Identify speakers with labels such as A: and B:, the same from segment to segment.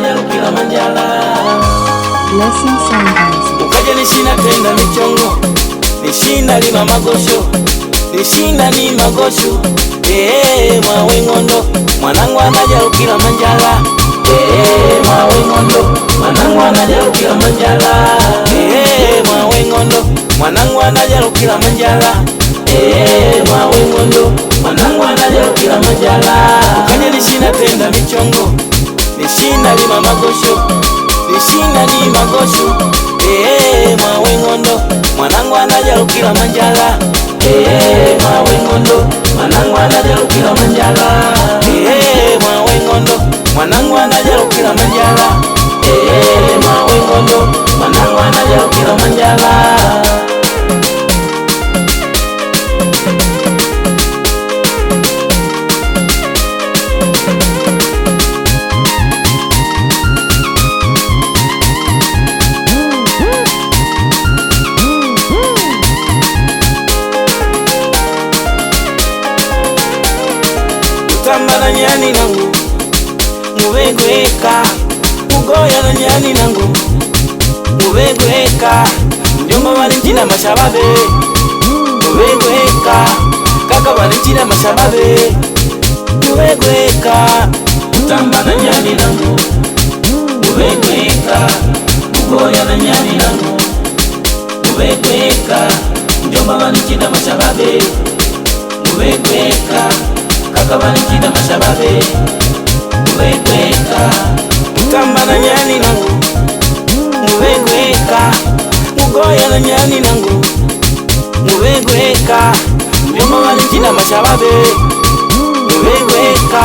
A: naja ukila manjala.
B: Blessing Songhouse.
A: Ukaja nishina tenda michongo, nishinda lima magosho, nishinda ni magosho. Mwawe ngondo, mwanangu anaja ukila manjala. Mwawe ngondo, mwanangu anaja ukila manjala. Mwawe ngondo, mwanangu anaja ukila manjala. Mwawe ngondo, mwanangu anaja ukila manjala. Ukaja nishina tenda michongo, nishinda lima magosho, nishinda ni magosho. Mwawe ngondo, mwanangu anaja ukila manjala. Mwawe ngondo, mwanangu anaja ukila manjala. Mwawe ngondo, mwanangu anaja ukila manjala. Mwawe ngondo, mwanangu anaja ukila manjala. Kutambana nyani nangu mubegweka, mugoya na nyani nangu mubegweka. Mjomba Valentina mashababe mubegweka, kaka Valentina mashababe mubegweka. Kutambana nyani nangu mubegweka, mugoya na nyani nangu mubegweka. Mjomba Valentina mashababe mubegweka, kaka Valentina mashababe mubegweka. Kutambana nyani nangu mubegweka, mugoya na nyani nangu mubegweka. Mjomba Valentina mashababe mubegweka,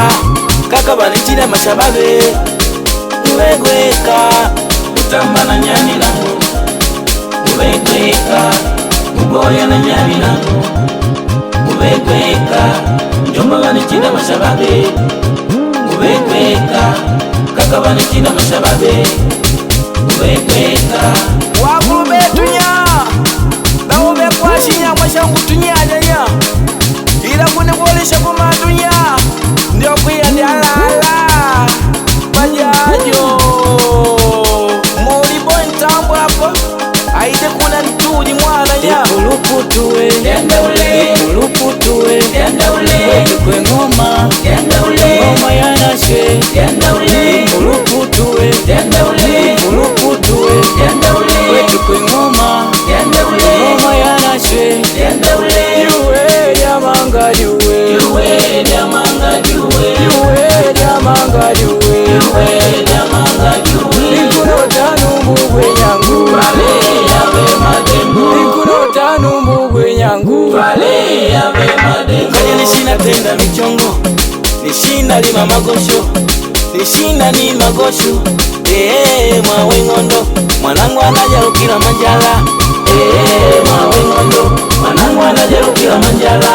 A: kaka Valentina mashababe mubegweka. Kutambana nyani nangu mubegweka, mugoya na nyani nangu mubegweka. Mjomba Valentina mashababe mubegweka, kaka Valentina mashababe mubegweka.
C: Wagube tunya baube kwashinya mwashangu tunya nyanya, ila kune kuolisha kuma tunya ndio kuya ndialala bajajo mulibo ntambo hapo aide kuna ntuji mwana nya
A: Ikuluputuwe Ikuluputuwe Wetukwe ngoma ngoma ya nashe. Ikuluputuwe Ikuluputuwe Wetukwe ngoma ngoma ya nashe. Yuwe diamanga yuwe, yuwe diamanga yuwe, yuwe diamanga yuwe, yuwe diamanga yuwe. Ikuno tanumbu nyangu vale yabe madembo, ikuno tanumbu nyangu vale yabe madembo. Kanya nishina tenda michongo, nishinda lima magosho, nishinda ni magosho. Mwawe ngondo, mwanangu anaja ukila manjala. Mwawe ngondo, mwanangu anaja ukila manjala.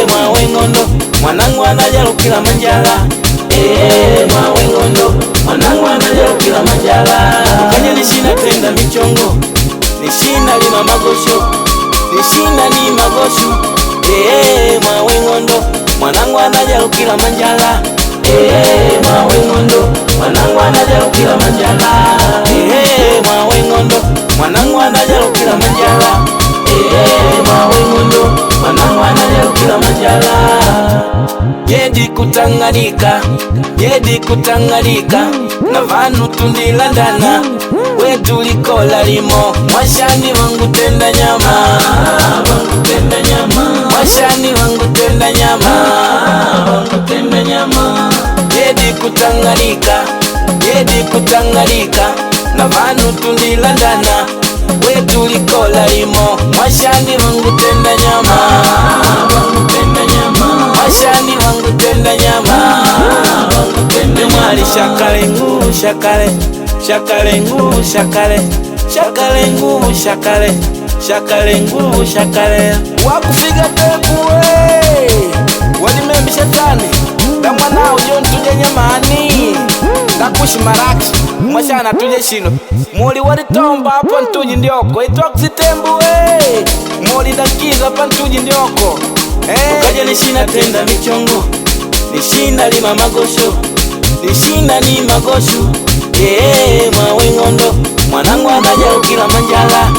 A: Mwawe ngondo, mwanangu anaja ukila manjala. Mwawe ngondo, mwanangu anaja ukila manjala. Kanya nishina tenda michongo, nishinda lima magosho, nishinda ni magosho. Mwawe ngondo, mwanangu anaja ukila manjala. Mwawe ngondo, mwanangu anaja ukila manjala. Mwawe ngondo, mwanangu anaja ukila manjala. Mwawe ngondo, mwanangu anaja ukila manjala. Yedi kutangalika, yedi kutangalika, na vanu tundilandana, wetu likola limo. Mwashani wangu tenda nyama, wangu tenda nyama, mwashani wangu tenda nyama, wangu tenda nyama. Yedi kutangalika, yedi kutangalika, na vanu tundilandana, wetu likola limo. Mwashani wangu tenda nyama, wangu tenda nyama, mwashani wangu tenda nyama, wangu tenda nyama. Mwali shakale ngu shakale, shakale ngu shakale, shakale ngu shakale, shakale ngu shakale.
C: wakufiga tepu walimembi shetani damwana ujon tuje nyamani ndakushi maraki mwashana tuje shino muli walitomba hapo ntuji ndioko itwakusitembu muli ndakiza hapa ntuji ndioko
A: Ukaja nishina tenda michongo, nishinda lima magosho,
C: Lishina ni magoshu mwawe ngondo mwanangu anaja ukila manjala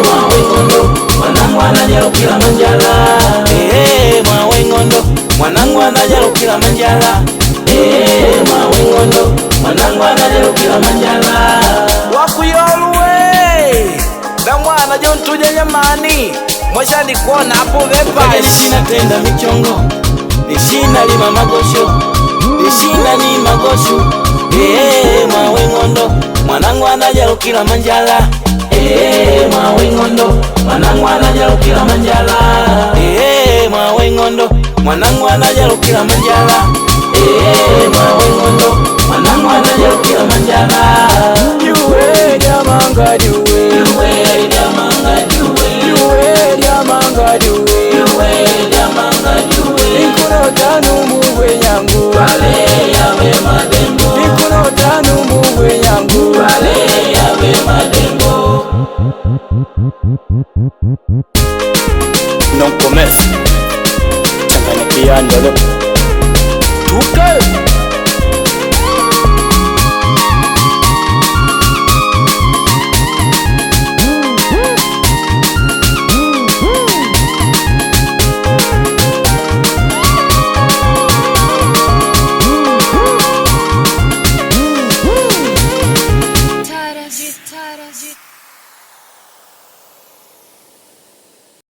C: mwawe ngondo mwanangu anaja ukila manjala mwawe ngondo mwanangu anaja ukila manjala mwawe ngondo mwanangu anaja ukila manjala wakuyoluwe da mwana jontuja nyamani mwesha ndikuona hapo vepa lishina tenda michongo lishina lima magosho lishina ni magoshu mwawe ngondo mwanangu anaja ukila manjala mwawe ngondo mwanangu anaja ukila manjala mwawe ngondo mwanangu anaja ukila manjala mwawe ngondo mwanangu anaja ukila manjala yuwe jamanga yuwe yuwe jamanga yuwe yuwe jamanga yuwe yuwe jamanga yuwe ikuno tanu muwe nyangu wale yawe madembo ikuno tanu muwe nyangu wale yawe madembo
A: Non commerce changanya kiandolo